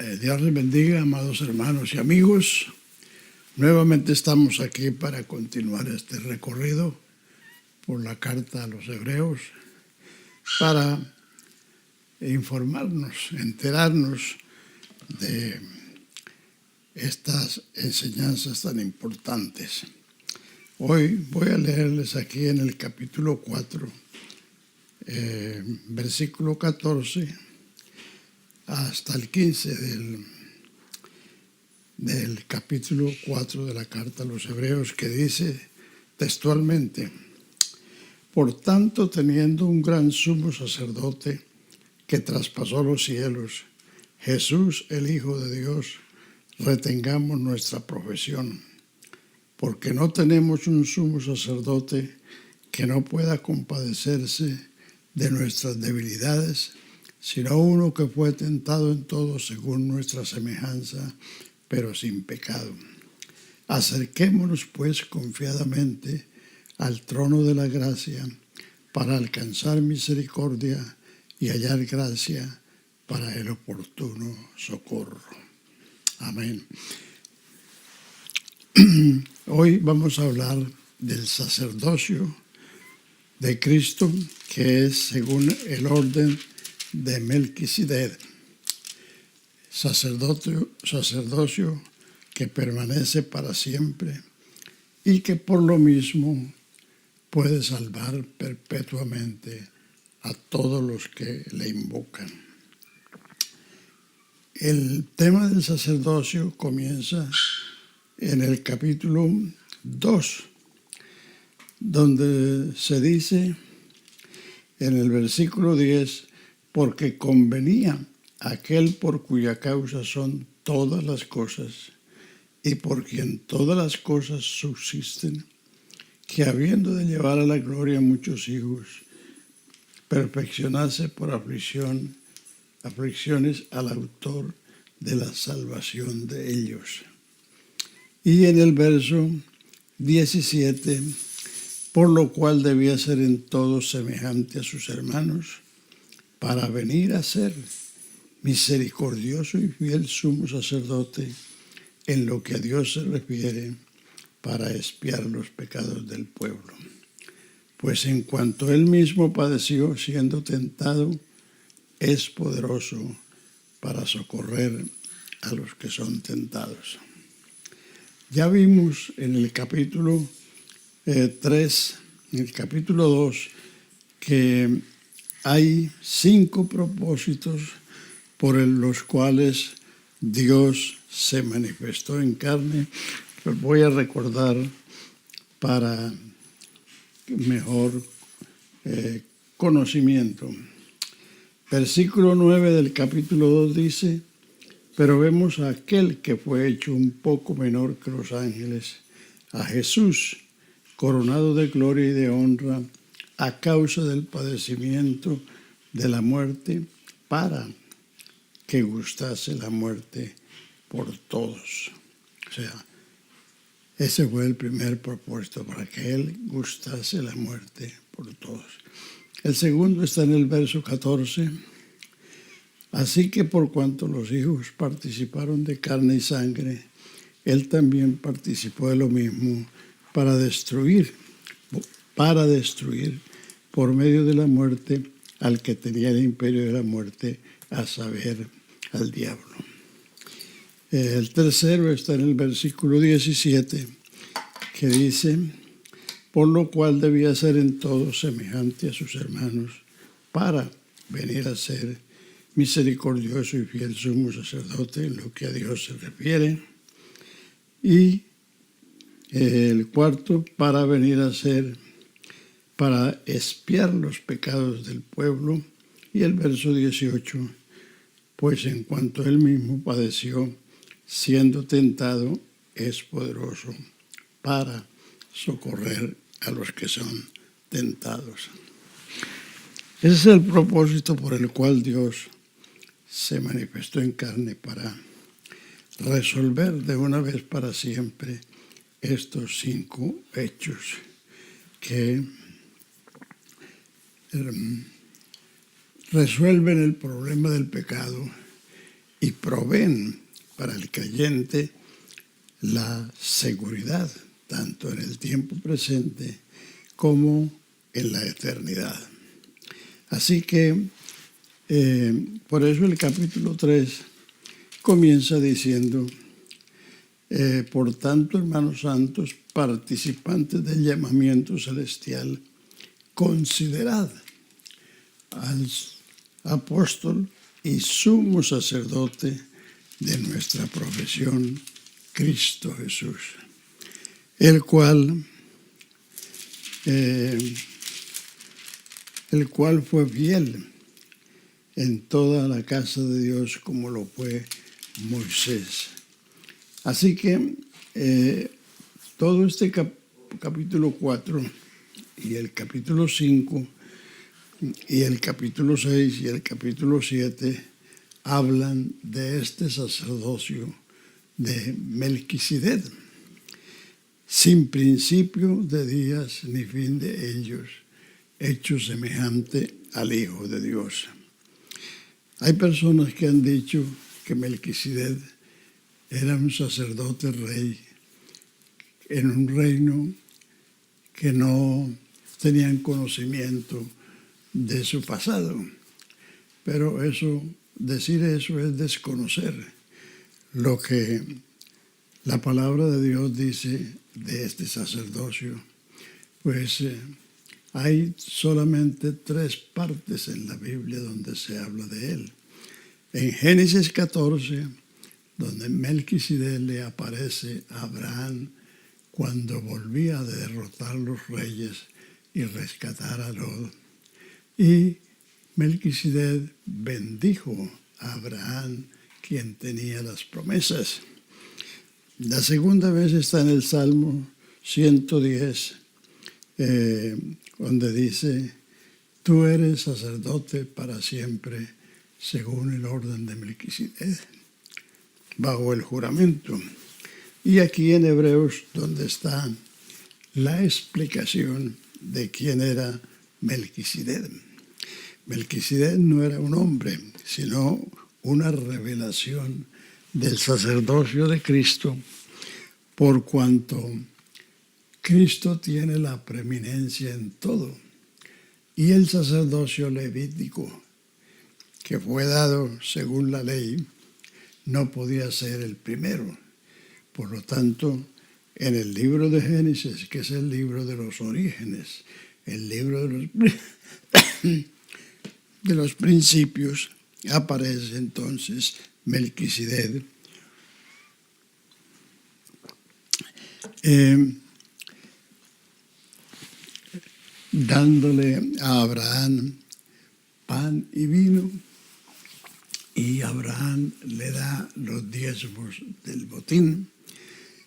Dios les bendiga, amados hermanos y amigos. Nuevamente estamos aquí para continuar este recorrido por la carta a los Hebreos para informarnos, enterarnos de estas enseñanzas tan importantes. Hoy voy a leerles aquí en el capítulo 4, versículo 14 hasta el 15 del capítulo 4 de la carta a los Hebreos, que dice textualmente: por tanto, teniendo un gran sumo sacerdote que traspasó los cielos, Jesús, el Hijo de Dios, retengamos nuestra profesión, porque no tenemos un sumo sacerdote que no pueda compadecerse de nuestras debilidades, sino uno que fue tentado en todo según nuestra semejanza, pero sin pecado. Acerquémonos pues confiadamente al trono de la gracia para alcanzar misericordia y hallar gracia para el oportuno socorro. Amén. Hoy vamos a hablar del sacerdocio de Cristo, que es según el orden de Melquisedec, sacerdocio que permanece para siempre y que por lo mismo puede salvar perpetuamente a todos los que le invocan. El tema del sacerdocio comienza en el capítulo 2, donde se dice en el versículo 10: porque convenía aquel por cuya causa son todas las cosas y por quien todas las cosas subsisten, que habiendo de llevar a la gloria muchos hijos, perfeccionase por aflicciones al autor de la salvación de ellos. Y en el verso 17, por lo cual debía ser en todo semejante a sus hermanos, para venir a ser misericordioso y fiel sumo sacerdote en lo que a Dios se refiere, para expiar los pecados del pueblo. Pues en cuanto él mismo padeció siendo tentado, es poderoso para socorrer a los que son tentados. Ya vimos en el capítulo 3, en el capítulo 2, que hay 5 propósitos por los cuales Dios se manifestó en carne. Los voy a recordar para mejor conocimiento. Versículo 9 del capítulo 2 dice: pero vemos a aquel que fue hecho un poco menor que los ángeles, a Jesús, coronado de gloria y de honra, a causa del padecimiento de la muerte, para que gustase la muerte por todos. O sea, ese fue el primer propósito, para que él gustase la muerte por todos. El segundo está en el verso 14. Así que por cuanto los hijos participaron de carne y sangre, él también participó de lo mismo, para destruir por medio de la muerte al que tenía el imperio de la muerte, a saber, al diablo. El tercero está en el versículo 17, que dice: por lo cual debía ser en todo semejante a sus hermanos, para venir a ser misericordioso y fiel sumo sacerdote en lo que a Dios se refiere. Y el cuarto, para venir a ser, para expiar los pecados del pueblo. Y el verso 18, pues en cuanto él mismo padeció siendo tentado, es poderoso para socorrer a los que son tentados. Ese es el propósito por el cual Dios se manifestó en carne, para resolver de una vez para siempre estos 5 hechos que resuelven el problema del pecado y proveen para el creyente la seguridad, tanto en el tiempo presente como en la eternidad. Así que, por eso el capítulo 3 comienza diciendo, por tanto, hermanos santos, participantes del llamamiento celestial, considerad al apóstol y sumo sacerdote de nuestra profesión, Cristo Jesús, el cual fue fiel en toda la casa de Dios como lo fue Moisés. Así que todo este capítulo 4 y el capítulo 5 y el capítulo 6 y el capítulo 7 hablan de este sacerdocio de Melquisedec, sin principio de días ni fin de ellos, hecho semejante al Hijo de Dios. Hay personas que han dicho que Melquisedec era un sacerdote rey en un reino que no tenían conocimiento de su pasado. Pero decir eso es desconocer lo que la palabra de Dios dice de este sacerdocio. Pues hay solamente 3 partes en la Biblia donde se habla de él. En Génesis 14, donde Melquisedec le aparece a Abraham cuando volvía a derrotar los reyes y rescatar a Lot. Y Melquisedec bendijo a Abraham, quien tenía las promesas. La segunda vez está en el Salmo 110, donde dice, tú eres sacerdote para siempre, según el orden de Melquisedec, bajo el juramento. Y aquí en Hebreos, donde está la explicación de quién era Melquisedec. Melquisedec no era un hombre, sino una revelación del sacerdocio de Cristo, por cuanto Cristo tiene la preeminencia en todo. Y el sacerdocio levítico, que fue dado según la ley, no podía ser el primero. Por lo tanto, en el libro de Génesis, que es el libro de los orígenes, el libro de los principios, aparece entonces Melquisedec, dándole a Abraham pan y vino, y Abraham le da los diezmos del botín,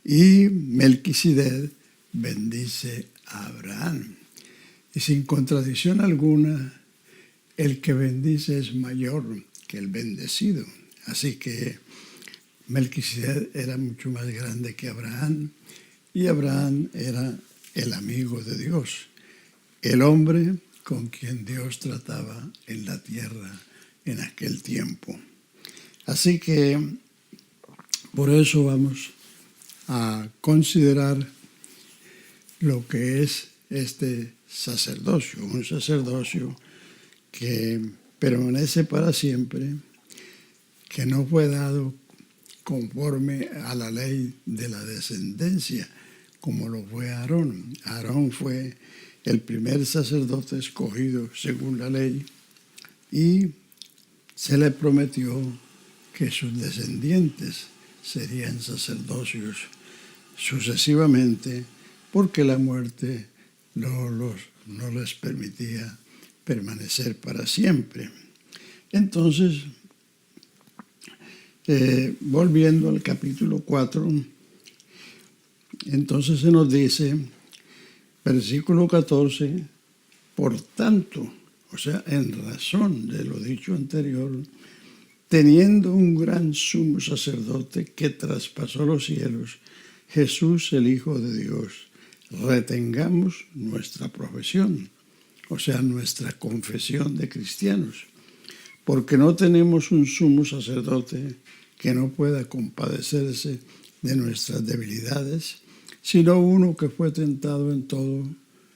y Melquisedec bendice a Abraham. Y sin contradicción alguna, el que bendice es mayor que el bendecido. Así que Melquisedec era mucho más grande que Abraham, y Abraham era el amigo de Dios, el hombre con quien Dios trataba en la tierra en aquel tiempo. Así que por eso vamos a considerar lo que es este sacerdocio, un sacerdocio que permanece para siempre, que no fue dado conforme a la ley de la descendencia, como lo fue Aarón. Aarón fue el primer sacerdote escogido según la ley, y se le prometió que sus descendientes serían sacerdocios sucesivamente, porque la muerte no les permitía permanecer para siempre. Entonces, volviendo al capítulo 4, entonces se nos dice, versículo 14, por tanto, o sea, en razón de lo dicho anterior, teniendo un gran sumo sacerdote que traspasó los cielos, Jesús el Hijo de Dios, retengamos nuestra profesión, o sea, nuestra confesión de cristianos, porque no tenemos un sumo sacerdote que no pueda compadecerse de nuestras debilidades, sino uno que fue tentado en todo,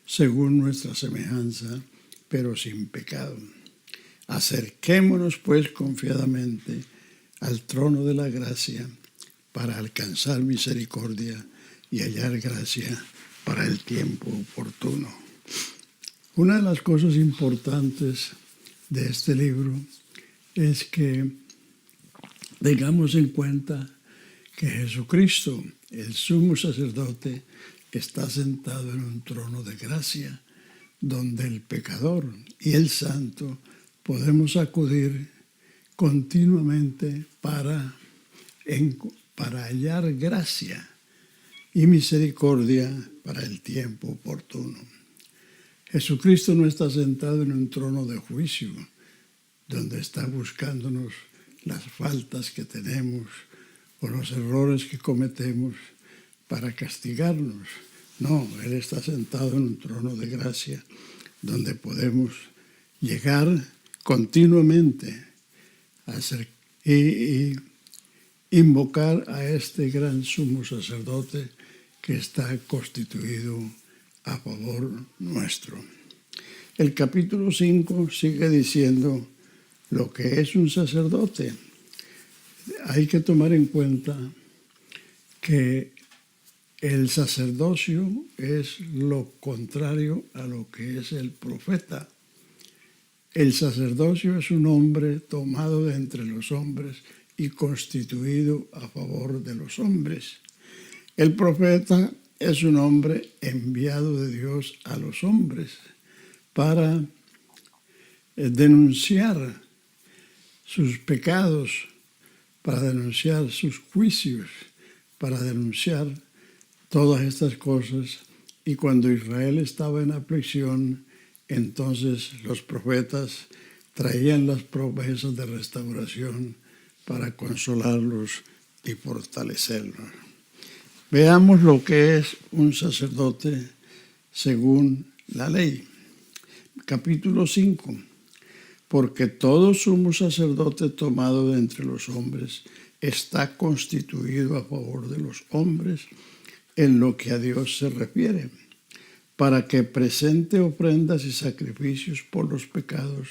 según nuestra semejanza, pero sin pecado. Acerquémonos pues confiadamente al trono de la gracia para alcanzar misericordia y hallar gracia para el tiempo oportuno. Una de las cosas importantes de este libro es que tengamos en cuenta que Jesucristo, el sumo sacerdote, está sentado en un trono de gracia, donde el pecador y el santo podemos acudir continuamente para hallar gracia y misericordia para el tiempo oportuno. Jesucristo no está sentado en un trono de juicio, donde está buscándonos las faltas que tenemos o los errores que cometemos para castigarnos. No, Él está sentado en un trono de gracia, donde podemos llegar continuamente a y invocar a este gran sumo sacerdote que está constituido a favor nuestro. El capítulo 5 sigue diciendo lo que es un sacerdote. Hay que tomar en cuenta que el sacerdocio es lo contrario a lo que es el profeta. El sacerdocio es un hombre tomado de entre los hombres y constituido a favor de los hombres. El profeta es un hombre enviado de Dios a los hombres para denunciar sus pecados, para denunciar sus juicios, para denunciar todas estas cosas. Y cuando Israel estaba en aflicción, entonces los profetas traían las promesas de restauración para consolarlos y fortalecerlos. Veamos lo que es un sacerdote según la ley. Capítulo 5. Porque todo sumo sacerdote tomado de entre los hombres está constituido a favor de los hombres en lo que a Dios se refiere, para que presente ofrendas y sacrificios por los pecados,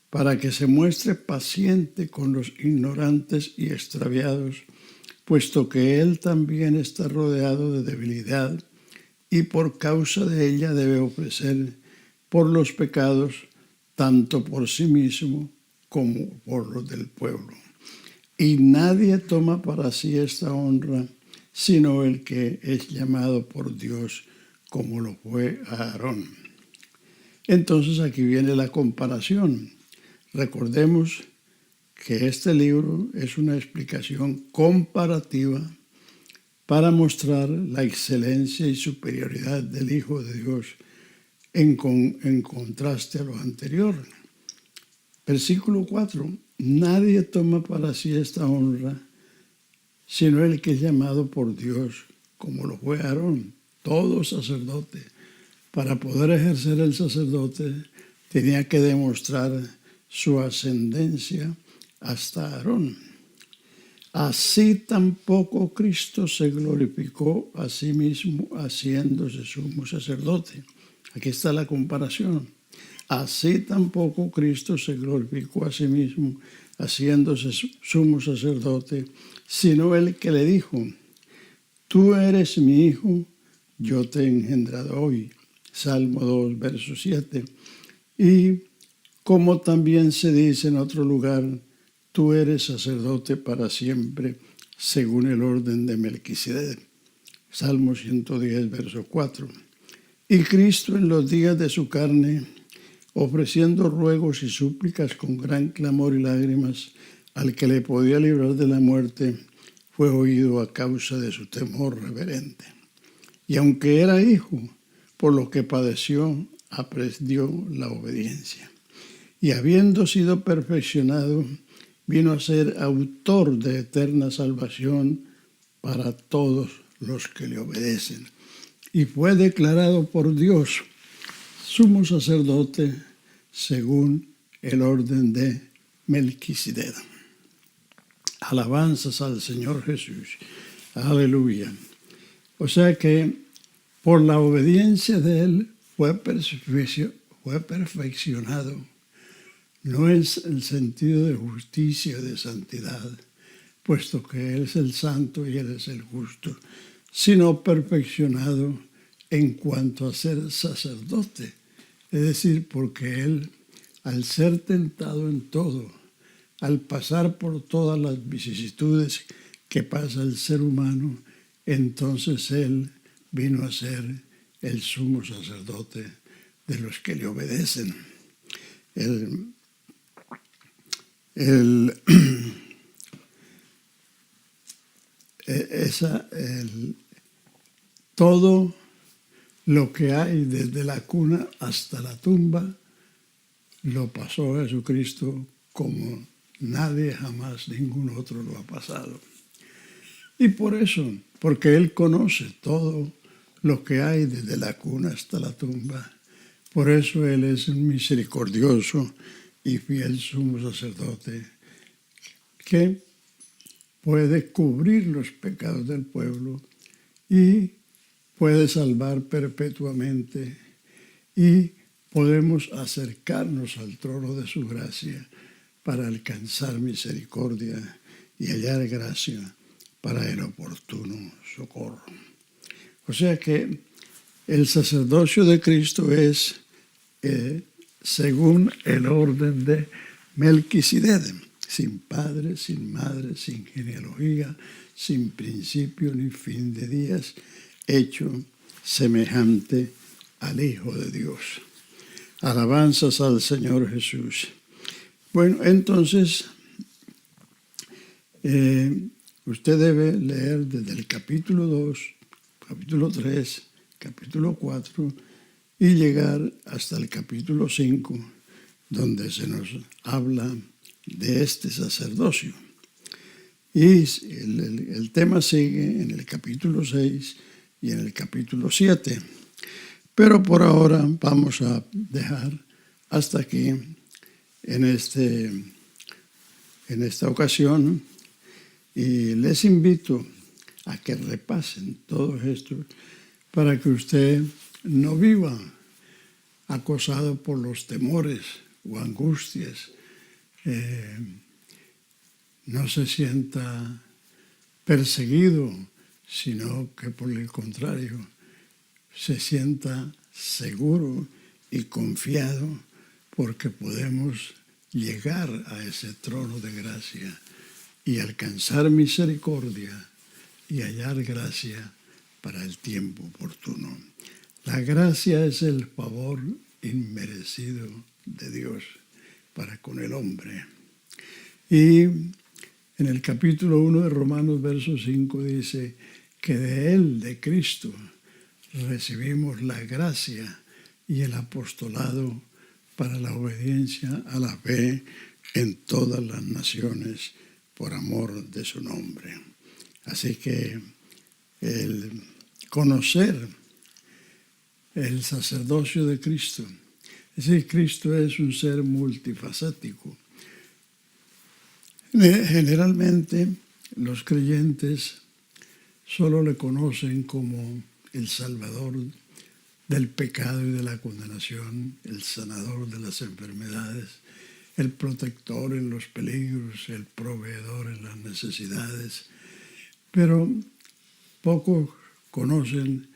para que se muestre paciente con los ignorantes y extraviados, puesto que Él también está rodeado de debilidad y por causa de ella debe ofrecer por los pecados tanto por sí mismo como por los del pueblo. Y nadie toma para sí esta honra, sino el que es llamado por Dios, como lo fue Aarón. Entonces aquí viene la comparación. Recordemos que este libro es una explicación comparativa para mostrar la excelencia y superioridad del Hijo de Dios en contraste a lo anterior. Versículo 4. Nadie toma para sí esta honra, sino el que es llamado por Dios, como lo fue Aarón. Todo sacerdote, para poder ejercer el sacerdote, tenía que demostrar su ascendencia hasta Aarón. Así tampoco Cristo se glorificó a sí mismo haciéndose sumo sacerdote. Aquí está la comparación. Así tampoco Cristo se glorificó a sí mismo haciéndose sumo sacerdote, sino el que le dijo: Tú eres mi hijo, yo te he engendrado hoy. Salmo 2, verso 7. Y como también se dice en otro lugar, tú eres sacerdote para siempre, según el orden de Melquisedec. Salmo 110, verso 4. Y Cristo en los días de su carne, ofreciendo ruegos y súplicas con gran clamor y lágrimas al que le podía librar de la muerte, fue oído a causa de su temor reverente. Y aunque era hijo, por lo que padeció, aprendió la obediencia. Y habiendo sido perfeccionado, vino a ser autor de eterna salvación para todos los que le obedecen. Y fue declarado por Dios sumo sacerdote según el orden de Melquisedec. Alabanzas al Señor Jesús. Aleluya. O sea que por la obediencia de Él fue perfeccionado. No es el sentido de justicia y de santidad, puesto que Él es el santo y Él es el justo, sino perfeccionado en cuanto a ser sacerdote. Es decir, porque Él, al ser tentado en todo, al pasar por todas las vicisitudes que pasa el ser humano, entonces Él vino a ser el sumo sacerdote de los que le obedecen. Todo lo que hay desde la cuna hasta la tumba lo pasó Jesucristo como nadie jamás, ningún otro lo ha pasado. Y por eso, porque Él conoce todo lo que hay desde la cuna hasta la tumba, por eso Él es un misericordioso y fiel sumo sacerdote que puede cubrir los pecados del pueblo y puede salvar perpetuamente, y podemos acercarnos al trono de su gracia para alcanzar misericordia y hallar gracia para el oportuno socorro. O sea que el sacerdocio de Cristo es según el orden de Melquisedec, sin padre, sin madre, sin genealogía, sin principio ni fin de días, hecho semejante al Hijo de Dios. Alabanzas al Señor Jesús. Bueno, entonces, usted debe leer desde el capítulo 2, capítulo 3, capítulo 4 y llegar hasta el capítulo 5, donde se nos habla de este sacerdocio. Y el tema sigue en el capítulo 6 y en el capítulo 7. Pero por ahora vamos a dejar hasta aquí en esta ocasión, y les invito a que repasen todo esto para que usted no viva acosado por los temores o angustias, no se sienta perseguido, sino que por el contrario se sienta seguro y confiado, porque podemos llegar a ese trono de gracia y alcanzar misericordia y hallar gracia para el tiempo oportuno. La gracia es el favor inmerecido de Dios para con el hombre. Y en el capítulo 1 de Romanos, verso 5, dice que de Él, de Cristo, recibimos la gracia y el apostolado para la obediencia a la fe en todas las naciones por amor de su nombre. Así que el conocer el sacerdocio de Cristo, es decir, Cristo es un ser multifacético. Generalmente los creyentes solo le conocen como el Salvador del pecado y de la condenación, el sanador de las enfermedades, el protector en los peligros, el proveedor en las necesidades. Pero pocos conocen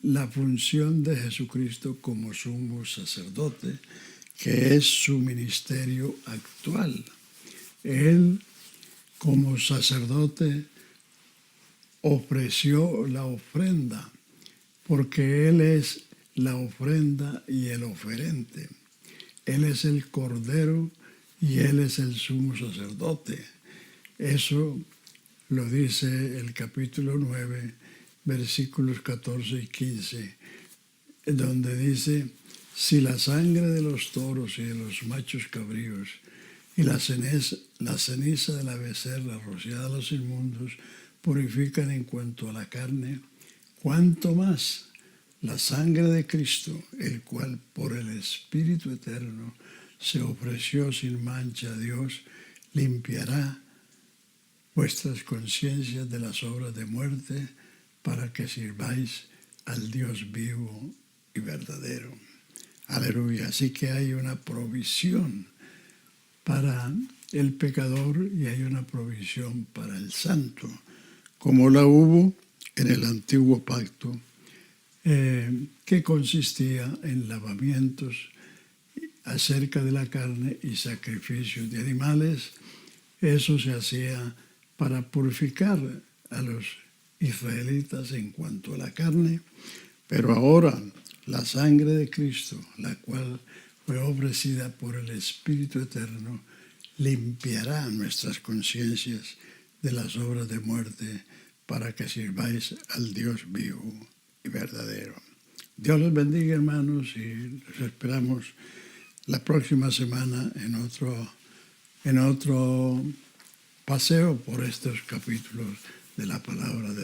la función de Jesucristo como sumo sacerdote, que es su ministerio actual. Él, como sacerdote, ofreció la ofrenda, porque Él es la ofrenda y el oferente. Él es el Cordero y Él es el sumo sacerdote. Eso lo dice el capítulo 9, versículos 14 y 15, donde dice: si la sangre de los toros y de los machos cabríos y la ceniza de la becerra rociada a los inmundos purifican en cuanto a la carne, cuánto más la sangre de Cristo, el cual por el Espíritu eterno se ofreció sin mancha a Dios, limpiará vuestras conciencias de las obras de muerte para que sirváis al Dios vivo y verdadero. Aleluya. Así que hay una provisión para el pecador y hay una provisión para el santo, como la hubo en el antiguo pacto, que consistía en lavamientos acerca de la carne y sacrificios de animales. Eso se hacía para purificar a los israelitas en cuanto a la carne, pero ahora la sangre de Cristo, la cual fue ofrecida por el Espíritu Eterno, limpiará nuestras conciencias de las obras de muerte para que sirváis al Dios vivo y verdadero. Dios los bendiga, hermanos, y los esperamos la próxima semana en otro paseo por estos capítulos de la palabra de